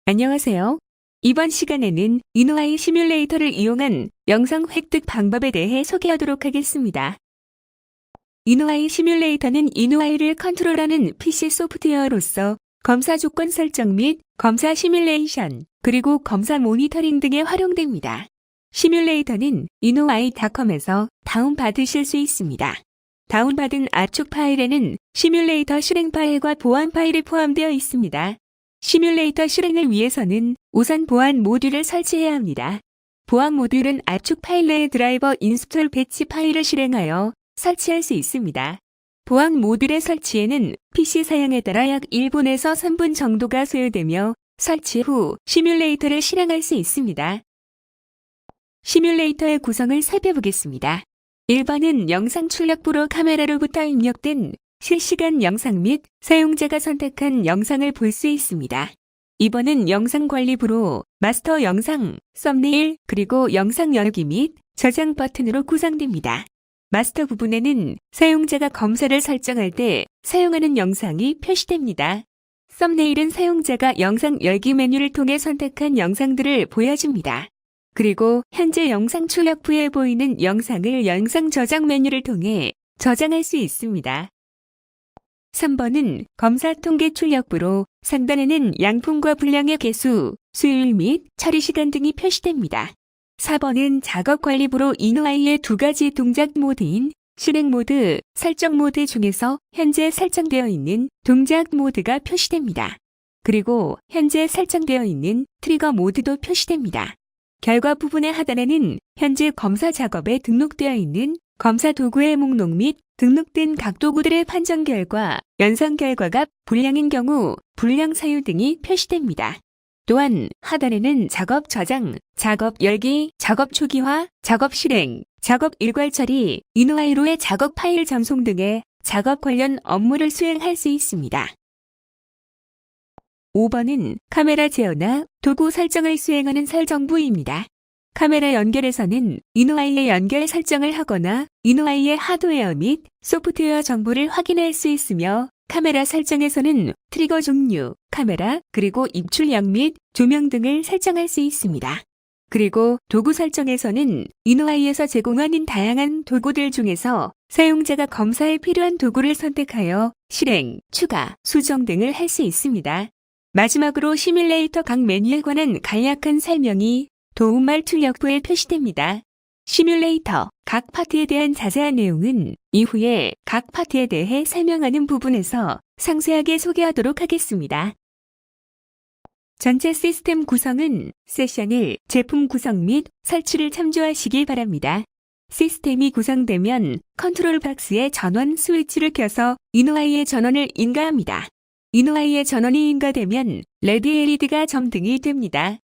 안녕하세요. 이번 시간에는 이노아이 시뮬레이터를 이용한 영상 획득 방법에 대해 소개하도록 하겠습니다. 이노아이 시뮬레이터는 이노아이를 컨트롤하는 PC 소프트웨어로서 검사 조건 설정 및 검사 시뮬레이션, 그리고 검사 모니터링 등에 활용됩니다. 시뮬레이터는 이노아이닷컴에서 다운받으실 수 있습니다. 다운받은 압축 파일에는 시뮬레이터 실행 파일과 보안 파일이 포함되어 있습니다. 시뮬레이터 실행을 위해서는 우선 보안 모듈을 설치해야 합니다. 보안 모듈은 압축 파일 내의 드라이버 인스톨 배치 파일을 실행하여 설치할 수 있습니다. 보안 모듈의 설치에는 PC 사양에 따라 약 1분에서 3분 정도가 소요되며 설치 후 시뮬레이터를 실행할 수 있습니다. 시뮬레이터의 구성을 살펴보겠습니다. 1번은 영상 출력부로 카메라로부터 입력된 실시간 영상 및 사용자가 선택한 영상을 볼 수 있습니다. 2번은 영상 관리부로 마스터 영상, 썸네일, 그리고 영상 열기 및 저장 버튼으로 구성됩니다. 마스터 부분에는 사용자가 검사를 설정할 때 사용하는 영상이 표시됩니다. 썸네일은 사용자가 영상 열기 메뉴를 통해 선택한 영상들을 보여줍니다. 그리고 현재 영상 출력부에 보이는 영상을 영상 저장 메뉴를 통해 저장할 수 있습니다. 3번은 검사 통계 출력부로 상단에는 양품과 분량의 개수, 수요일 및 처리 시간 등이 표시됩니다. 4번은 작업 관리부로 이노아이의 두 가지 동작 모드인 실행 모드, 설정 모드 중에서 현재 설정되어 있는 동작 모드가 표시됩니다. 그리고 현재 설정되어 있는 트리거 모드도 표시됩니다. 결과 부분의 하단에는 현재 검사 작업에 등록되어 있는 검사 도구의 목록 및 등록된 각 도구들의 판정 결과, 연산 결과가 불량인 경우 불량 사유 등이 표시됩니다. 또한 하단에는 작업 저장, 작업 열기, 작업 초기화, 작업 실행, 작업 일괄 처리, 이노아이로의 작업 파일 전송 등의 작업 관련 업무를 수행할 수 있습니다. 5번은 카메라 제어나 도구 설정을 수행하는 설정부입니다. 카메라 연결에서는 이노아이의 연결 설정을 하거나 이노아이의 하드웨어 및 소프트웨어 정보를 확인할 수 있으며, 카메라 설정에서는 트리거 종류, 카메라, 그리고 입출력 및 조명 등을 설정할 수 있습니다. 그리고 도구 설정에서는 이노아이에서 제공하는 다양한 도구들 중에서 사용자가 검사에 필요한 도구를 선택하여 실행, 추가, 수정 등을 할 수 있습니다. 마지막으로 시뮬레이터 각 메뉴에 관한 간략한 설명이 도움말 출력부에 표시됩니다. 시뮬레이터 각 파트에 대한 자세한 내용은 이후에 각 파트에 대해 설명하는 부분에서 상세하게 소개하도록 하겠습니다. 전체 시스템 구성은 세션 1 제품 구성 및 설치를 참조하시기 바랍니다. 시스템이 구성되면 컨트롤 박스의 전원 스위치를 켜서 이노아이의 전원을 인가합니다. 이노아이의 전원이 인가되면 레드 LED가 점등이 됩니다.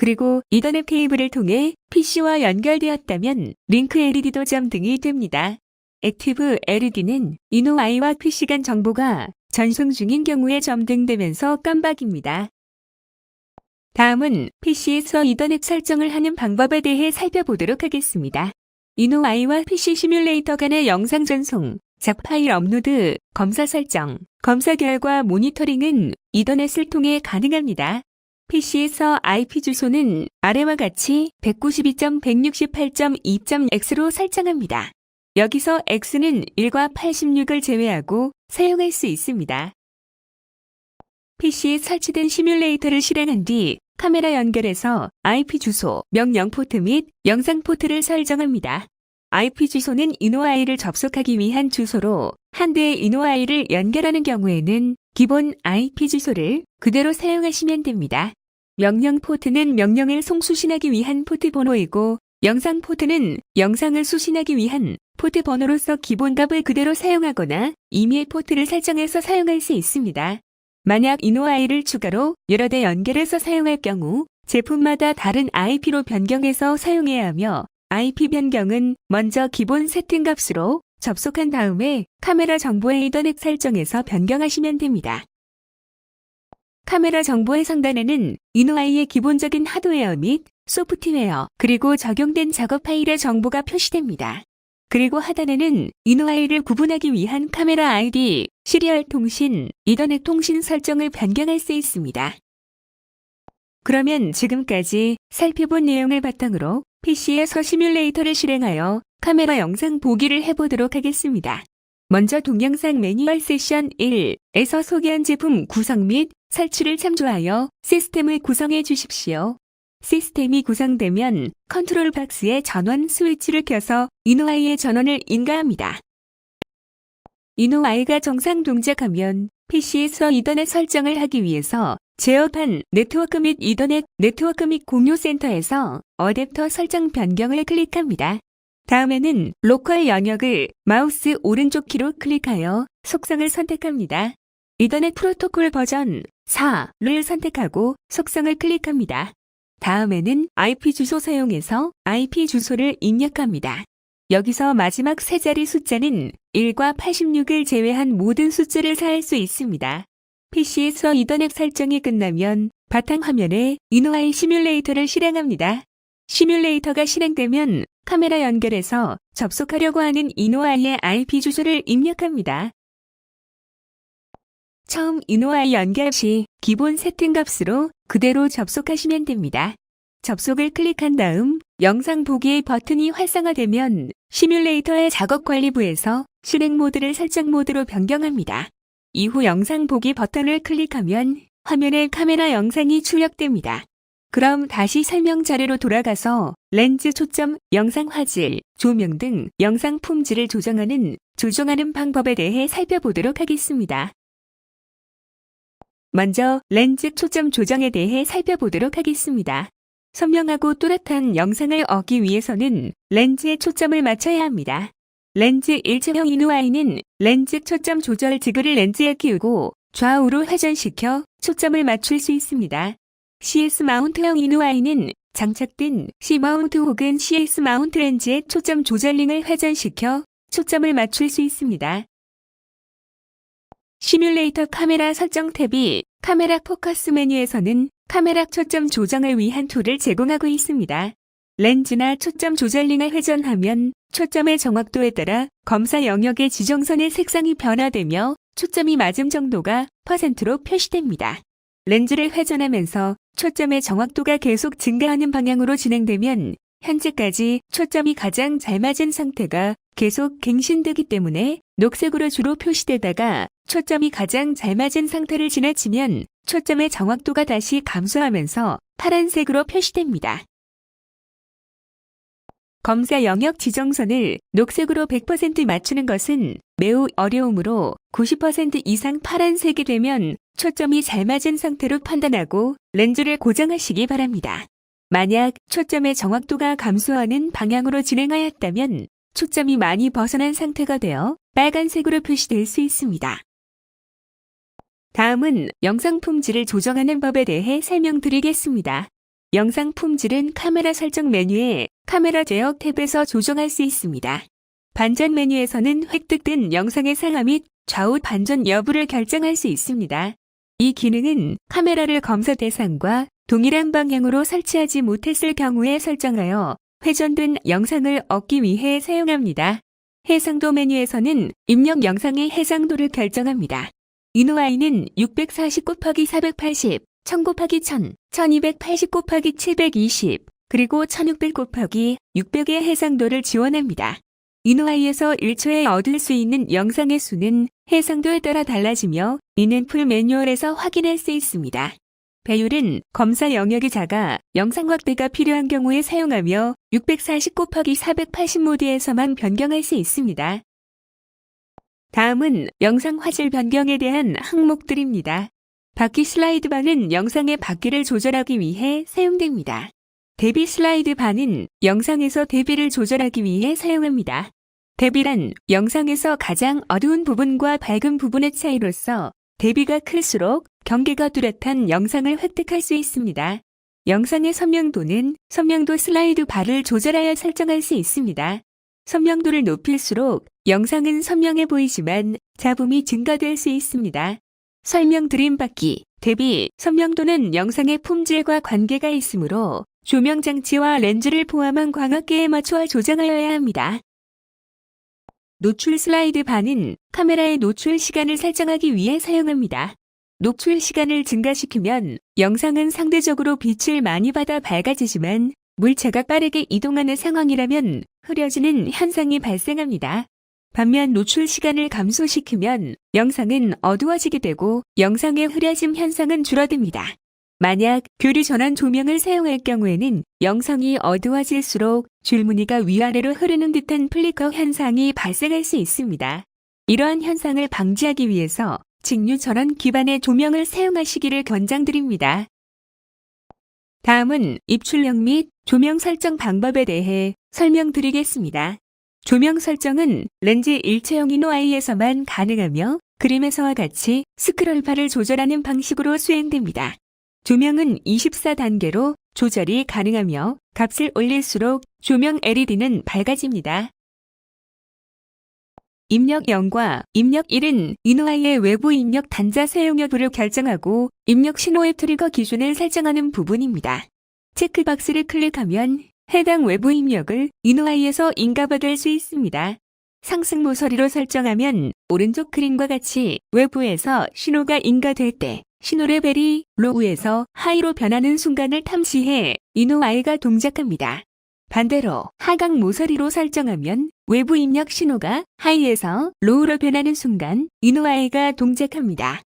그리고 이더넷 케이블을 통해 PC와 연결되었다면 링크 LED도 점등이 됩니다. 액티브 LED는 이노아이와 PC 간 정보가 전송 중인 경우에 점등되면서 깜박입니다. 다음은 PC에서 이더넷 설정을 하는 방법에 대해 살펴보도록 하겠습니다. 이노아이와 PC 시뮬레이터 간의 영상 전송, 작 파일 업로드, 검사 설정, 검사 결과 모니터링은 이더넷을 통해 가능합니다. PC에서 IP 주소는 아래와 같이 192.168.2.x로 설정합니다. 여기서 x는 1과 86을 제외하고 사용할 수 있습니다. PC에 설치된 시뮬레이터를 실행한 뒤 카메라 연결해서 IP 주소, 명령 포트 및 영상 포트를 설정합니다. IP 주소는 이노아이를 접속하기 위한 주소로 한 대의 이노아이를 연결하는 경우에는 기본 IP 주소를 그대로 사용하시면 됩니다. 명령 포트는 명령을 송수신하기 위한 포트 번호이고, 영상 포트는 영상을 수신하기 위한 포트 번호로서 기본 값을 그대로 사용하거나 임의 포트를 설정해서 사용할 수 있습니다. 만약 이노아이를 추가로 여러 대 연결해서 사용할 경우 제품마다 다른 IP로 변경해서 사용해야 하며, IP 변경은 먼저 기본 세팅 값으로 접속한 다음에 카메라 정보의 이더넷 설정에서 변경하시면 됩니다. 카메라 정보의 상단에는 이노아이의 기본적인 하드웨어 및 소프트웨어, 그리고 적용된 작업 파일의 정보가 표시됩니다. 그리고 하단에는 이노아이를 구분하기 위한 카메라 ID, 시리얼 통신, 이더넷 통신 설정을 변경할 수 있습니다. 그러면 지금까지 살펴본 내용을 바탕으로 PC에서 시뮬레이터를 실행하여 카메라 영상 보기를 해보도록 하겠습니다. 먼저 동영상 매뉴얼 세션 1에서 소개한 제품 구성 및 설치를 참조하여 시스템을 구성해 주십시오. 시스템이 구성되면 컨트롤 박스의 전원 스위치를 켜서 이노아이의 전원을 인가합니다. 이노아이가 정상 동작하면 PC에서 이더넷 설정을 하기 위해서 제어판 네트워크 및 이더넷 네트워크 및 공유 센터에서 어댑터 설정 변경을 클릭합니다. 다음에는 로컬 영역을 마우스 오른쪽 키로 클릭하여 속성을 선택합니다. 이더넷 프로토콜 버전 4를 선택하고 속성을 클릭합니다. 다음에는 IP 주소 사용해서 IP 주소를 입력합니다. 여기서 마지막 세 자리 숫자는 1과 86을 제외한 모든 숫자를 사용할 수 있습니다. PC에서 이더넷 설정이 끝나면 바탕화면에 이노아이 시뮬레이터를 실행합니다. 시뮬레이터가 실행되면 카메라 연결해서 접속하려고 하는 이노아이의 IP 주소를 입력합니다. 처음 이노아이 연결 시 기본 세팅 값으로 그대로 접속하시면 됩니다. 접속을 클릭한 다음 영상 보기 버튼이 활성화되면 시뮬레이터의 작업 관리부에서 실행 모드를 설정 모드로 변경합니다. 이후 영상 보기 버튼을 클릭하면 화면에 카메라 영상이 출력됩니다. 그럼 다시 설명 자료로 돌아가서 렌즈 초점, 영상 화질, 조명 등 영상 품질을 조정하는 방법에 대해 살펴보도록 하겠습니다. 먼저 렌즈 초점 조정에 대해 살펴보도록 하겠습니다. 선명하고 또렷한 영상을 얻기 위해서는 렌즈에 초점을 맞춰야 합니다. 렌즈 일체형 이노아이는 렌즈 초점 조절 지그를 렌즈에 끼우고 좌우로 회전시켜 초점을 맞출 수 있습니다. CS 마운트형 이노아이는 장착된 C 마운트 혹은 CS 마운트 렌즈의 초점 조절링을 회전시켜 초점을 맞출 수 있습니다. 시뮬레이터 카메라 설정 탭이 카메라 포커스 메뉴에서는 카메라 초점 조정을 위한 툴을 제공하고 있습니다. 렌즈나 초점 조절링을 회전하면 초점의 정확도에 따라 검사 영역의 지정선의 색상이 변화되며 초점이 맞음 정도가 %로 표시됩니다. 렌즈를 회전하면서 초점의 정확도가 계속 증가하는 방향으로 진행되면 현재까지 초점이 가장 잘 맞은 상태가 계속 갱신되기 때문에 녹색으로 주로 표시되다가 초점이 가장 잘 맞은 상태를 지나치면 초점의 정확도가 다시 감소하면서 파란색으로 표시됩니다. 검사 영역 지정선을 녹색으로 100% 맞추는 것은 매우 어려우므로 90% 이상 파란색이 되면 초점이 잘 맞은 상태로 판단하고 렌즈를 고정하시기 바랍니다. 만약 초점의 정확도가 감소하는 방향으로 진행하였다면 초점이 많이 벗어난 상태가 되어 빨간색으로 표시될 수 있습니다. 다음은 영상 품질을 조정하는 법에 대해 설명드리겠습니다. 영상 품질은 카메라 설정 메뉴에 카메라 제어 탭에서 조정할 수 있습니다. 반전 메뉴에서는 획득된 영상의 상하 및 좌우 반전 여부를 결정할 수 있습니다. 이 기능은 카메라를 검사 대상과 동일한 방향으로 설치하지 못했을 경우에 설정하여 회전된 영상을 얻기 위해 사용합니다. 해상도 메뉴에서는 입력 영상의 해상도를 결정합니다. 이노아이는 640/480, 1000/1000, 1280/720, 그리고 1600/600의 해상도를 지원합니다. 이노아이에서 1초에 얻을 수 있는 영상의 수는 해상도에 따라 달라지며 이는 풀 매뉴얼에서 확인할 수 있습니다. 배율은 검사 영역이 작아 영상 확대가 필요한 경우에 사용하며 640/480 모드에서만 변경할 수 있습니다. 다음은 영상 화질 변경에 대한 항목들입니다. 바퀴 슬라이드 바는 영상의 바퀴를 조절하기 위해 사용됩니다. 대비 슬라이드 바는 영상에서 대비를 조절하기 위해 사용합니다. 대비란 영상에서 가장 어두운 부분과 밝은 부분의 차이로서 대비가 클수록 경계가 뚜렷한 영상을 획득할 수 있습니다. 영상의 선명도는 선명도 슬라이드 바를 조절하여 설정할 수 있습니다. 선명도를 높일수록 영상은 선명해 보이지만 잡음이 증가될 수 있습니다. 설명드림 바퀴, 대비, 선명도는 영상의 품질과 관계가 있으므로 조명 장치와 렌즈를 포함한 광학계에 맞춰 조정하여야 합니다. 노출 슬라이드 바는 카메라의 노출 시간을 설정하기 위해 사용합니다. 녹출 시간을 증가시키면 영상은 상대적으로 빛을 많이 받아 밝아지지만 물체가 빠르게 이동하는 상황이라면 흐려지는 현상이 발생합니다. 반면 노출 시간을 감소시키면 영상은 어두워지게 되고 영상의 흐려짐 현상은 줄어듭니다. 만약 교류 전환 조명을 사용할 경우에는 영상이 어두워질수록 줄무늬가 위아래로 흐르는 듯한 플리커 현상이 발생할 수 있습니다. 이러한 현상을 방지하기 위해서 직류 전원 기반의 조명을 사용하시기를 권장드립니다. 다음은 입출력 및 조명 설정 방법에 대해 설명드리겠습니다. 조명 설정은 렌즈 일체형 이노아이에서만 가능하며 그림에서와 같이 스크롤바를 조절하는 방식으로 수행됩니다. 조명은 24단계로 조절이 가능하며 값을 올릴수록 조명 LED는 밝아집니다. 입력 0과 입력 1은 이노아이의 외부 입력 단자 사용 여부를 결정하고 입력 신호의 트리거 기준을 설정하는 부분입니다. 체크박스를 클릭하면 해당 외부 입력을 이노아이에서 인가받을 수 있습니다. 상승 모서리로 설정하면 오른쪽 그림과 같이 외부에서 신호가 인가될 때 신호 레벨이 로우에서 하이로 변하는 순간을 탐지해 이노아이가 동작합니다. 반대로 하강 모서리로 설정하면 외부 입력 신호가 하이에서 로우로 변하는 순간 이노아이가 동작합니다.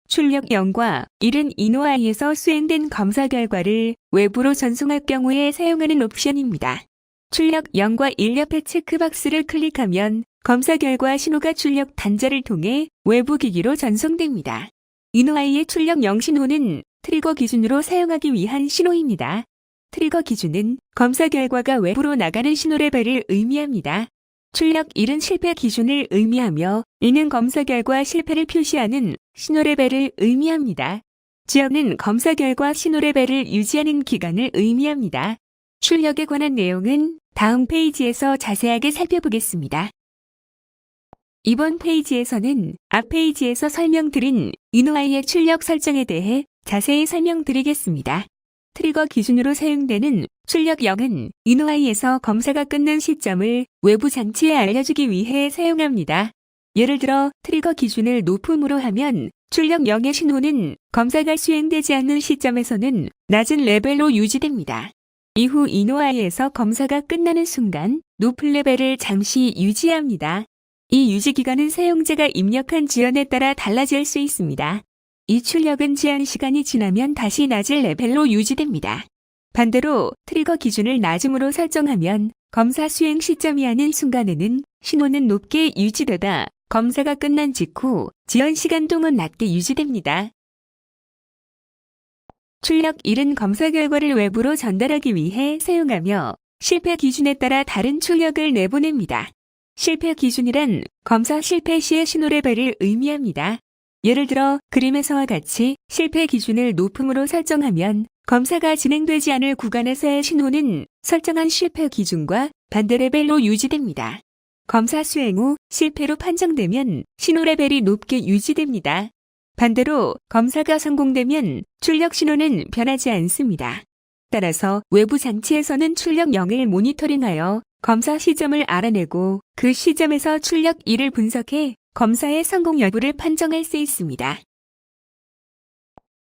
출력 0과 1은 이노아이에서 수행된 검사 결과를 외부로 전송할 경우에 사용하는 옵션입니다. 출력 0과 1 옆에 체크박스를 클릭하면 검사 결과 신호가 출력 단자를 통해 외부 기기로 전송됩니다. 이노아이의 출력 0 신호는 트리거 기준으로 사용하기 위한 신호입니다. 트리거 기준은 검사 결과가 외부로 나가는 신호 레벨을 의미합니다. 출력 1은 실패 기준을 의미하며 이는 검사 결과 실패를 표시하는 신호 레벨을 의미합니다. 지역은 검사 결과 신호 레벨을 유지하는 기간을 의미합니다. 출력에 관한 내용은 다음 페이지에서 자세하게 살펴보겠습니다. 이번 페이지에서는 앞 페이지에서 설명드린 이노아이의 출력 설정에 대해 자세히 설명드리겠습니다. 트리거 기준으로 사용되는 출력 0은 이노아이에서 검사가 끝난 시점을 외부 장치에 알려주기 위해 사용합니다. 예를 들어 트리거 기준을 높음으로 하면 출력 0의 신호는 검사가 수행되지 않는 시점에서는 낮은 레벨로 유지됩니다. 이후 이노아이에서 검사가 끝나는 순간 높은 레벨을 잠시 유지합니다. 이 유지 기간은 사용자가 입력한 지연에 따라 달라질 수 있습니다. 이 출력은 제한 시간이 지나면 다시 낮은 레벨로 유지됩니다. 반대로 트리거 기준을 낮음으로 설정하면 검사 수행 시점이 아닌 순간에는 신호는 높게 유지되다 검사가 끝난 직후 지연 시간 동안 낮게 유지됩니다. 출력 1은 검사 결과를 외부로 전달하기 위해 사용하며 실패 기준에 따라 다른 출력을 내보냅니다. 실패 기준이란 검사 실패 시의 신호 레벨을 의미합니다. 예를 들어 그림에서와 같이 실패 기준을 높음으로 설정하면 검사가 진행되지 않을 구간에서의 신호는 설정한 실패 기준과 반대 레벨로 유지됩니다. 검사 수행 후 실패로 판정되면 신호 레벨이 높게 유지됩니다. 반대로 검사가 성공되면 출력 신호는 변하지 않습니다. 따라서 외부 장치에서는 출력 0을 모니터링하여 검사 시점을 알아내고 그 시점에서 출력 1을 분석해 검사의 성공 여부를 판정할 수 있습니다.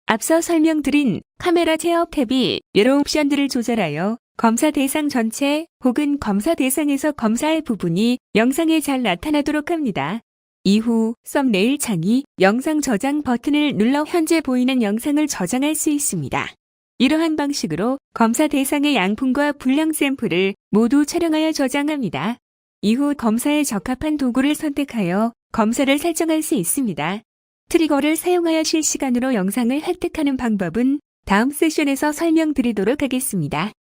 앞서 설명드린 카메라 제어 탭이 여러 옵션들을 조절하여 검사 대상 전체 혹은 검사 대상에서 검사할 부분이 영상에 잘 나타나도록 합니다. 이후 썸네일 창이 영상 저장 버튼을 눌러 현재 보이는 영상을 저장할 수 있습니다. 이러한 방식으로 검사 대상의 양품과 분량 샘플을 모두 촬영하여 저장합니다. 이후 검사에 적합한 도구를 선택하여 검사를 설정할 수 있습니다. 트리거를 사용하여 실시간으로 영상을 획득하는 방법은 다음 세션에서 설명드리도록 하겠습니다.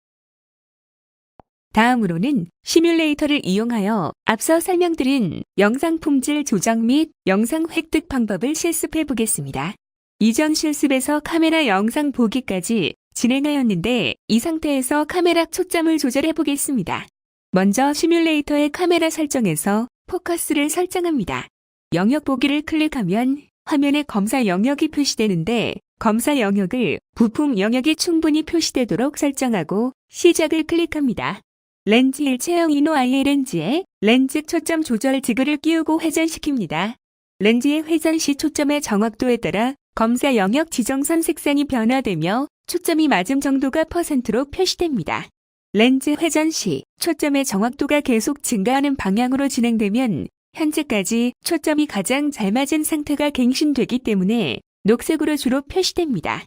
다음으로는 시뮬레이터를 이용하여 앞서 설명드린 영상 품질 조정 및 영상 획득 방법을 실습해 보겠습니다. 이전 실습에서 카메라 영상 보기까지 진행하였는데 이 상태에서 카메라 초점을 조절해 보겠습니다. 먼저 시뮬레이터의 카메라 설정에서 포커스를 설정합니다. 영역 보기를 클릭하면 화면에 검사 영역이 표시되는데 검사 영역을 부품 영역이 충분히 표시되도록 설정하고 시작을 클릭합니다. 렌즈 일체형 이노아이의 렌즈에 렌즈 초점 조절 지그를 끼우고 회전시킵니다. 렌즈의 회전 시 초점의 정확도에 따라 검사 영역 지정선 색상이 변화되며 초점이 맞음 정도가 %로 표시됩니다. 렌즈 회전 시 초점의 정확도가 계속 증가하는 방향으로 진행되면 현재까지 초점이 가장 잘 맞은 상태가 갱신되기 때문에 녹색으로 주로 표시됩니다.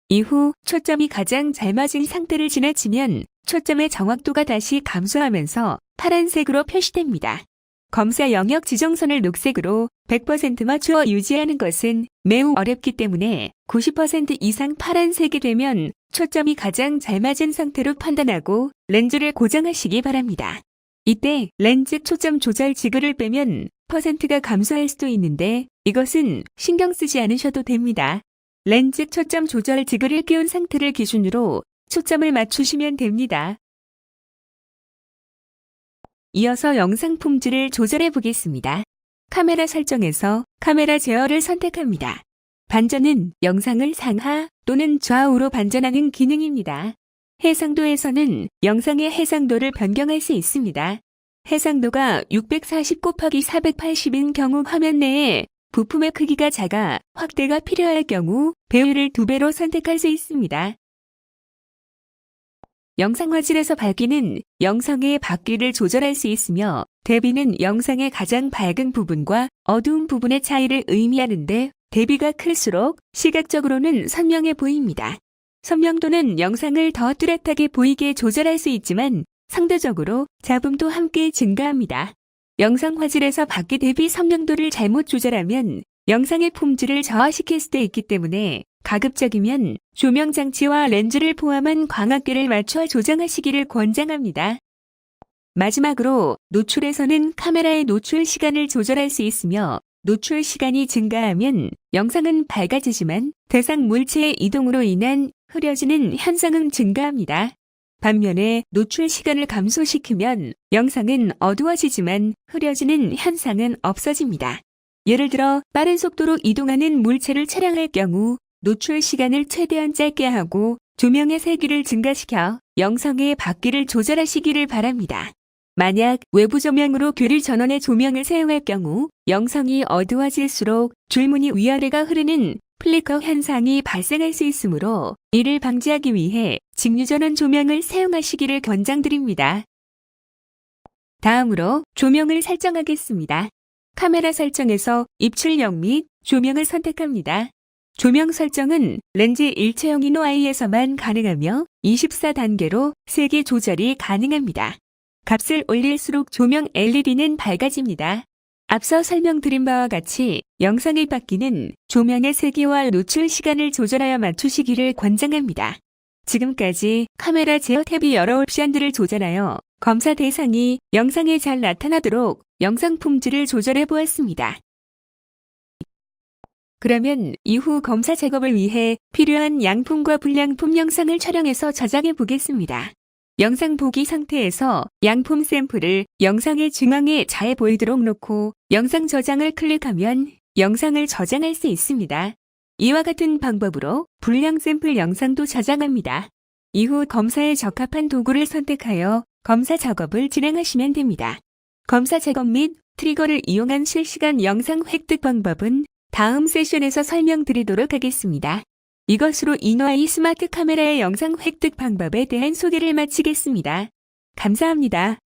이후 초점이 가장 잘 맞은 상태를 지나치면 초점의 정확도가 다시 감소하면서 파란색으로 표시됩니다. 검사 영역 지정선을 녹색으로 100% 맞추어 유지하는 것은 매우 어렵기 때문에 90% 이상 파란색이 되면 초점이 가장 잘 맞은 상태로 판단하고 렌즈를 고정하시기 바랍니다. 이때 렌즈 초점 조절 지그를 빼면 %가 감소할 수도 있는데 이것은 신경 쓰지 않으셔도 됩니다. 렌즈 초점 조절 지그를 끼운 상태를 기준으로 초점을 맞추시면 됩니다. 이어서 영상 품질을 조절해 보겠습니다. 카메라 설정에서 카메라 제어를 선택합니다. 반전은 영상을 상하 또는 좌우로 반전하는 기능입니다. 해상도에서는 영상의 해상도를 변경할 수 있습니다. 해상도가 640/480인 경우 화면 내에 부품의 크기가 작아 확대가 필요할 경우 배율을 2배로 선택할 수 있습니다. 영상 화질에서 밝기는 영상의 밝기를 조절할 수 있으며 대비는 영상의 가장 밝은 부분과 어두운 부분의 차이를 의미하는데 대비가 클수록 시각적으로는 선명해 보입니다. 선명도는 영상을 더 뚜렷하게 보이게 조절할 수 있지만 상대적으로 잡음도 함께 증가합니다. 영상 화질에서 밝기 대비 선명도를 잘못 조절하면 영상의 품질을 저하시킬 수도 있기 때문에 가급적이면 조명 장치와 렌즈를 포함한 광학계를 맞춰 조정하시기를 권장합니다. 마지막으로 노출에서는 카메라의 노출 시간을 조절할 수 있으며 노출 시간이 증가하면 영상은 밝아지지만 대상 물체의 이동으로 인한 흐려지는 현상은 증가합니다. 반면에 노출 시간을 감소시키면 영상은 어두워지지만 흐려지는 현상은 없어집니다. 예를 들어 빠른 속도로 이동하는 물체를 촬영할 경우 노출 시간을 최대한 짧게 하고 조명의 세기를 증가시켜 영상의 밝기를 조절하시기를 바랍니다. 만약 외부 조명으로 교릴 전원의 조명을 사용할 경우 영상이 어두워질수록 줄무늬 위아래가 흐르는 플리커 현상이 발생할 수 있으므로 이를 방지하기 위해 직류전원 조명을 사용하시기를 권장드립니다. 다음으로 조명을 설정하겠습니다. 카메라 설정에서 입출력 및 조명을 선택합니다. 조명 설정은 렌즈 일체형 이노아이에서만 가능하며 24단계로 세기 조절이 가능합니다. 값을 올릴수록 조명 LED는 밝아집니다. 앞서 설명드린 바와 같이 영상의 밝기는 조명의 세기와 노출 시간을 조절하여 맞추시기를 권장합니다. 지금까지 카메라 제어 탭이 여러 옵션들을 조절하여 검사 대상이 영상에 잘 나타나도록 영상 품질을 조절해 보았습니다. 그러면 이후 검사 작업을 위해 필요한 양품과 불량품 영상을 촬영해서 저장해 보겠습니다. 영상 보기 상태에서 양품 샘플을 영상의 중앙에 잘 보이도록 놓고 영상 저장을 클릭하면 영상을 저장할 수 있습니다. 이와 같은 방법으로 불량 샘플 영상도 저장합니다. 이후 검사에 적합한 도구를 선택하여 검사 작업을 진행하시면 됩니다. 검사 작업 및 트리거를 이용한 실시간 영상 획득 방법은 다음 세션에서 설명드리도록 하겠습니다. 이것으로 이노아이 스마트 카메라의 영상 획득 방법에 대한 소개를 마치겠습니다. 감사합니다.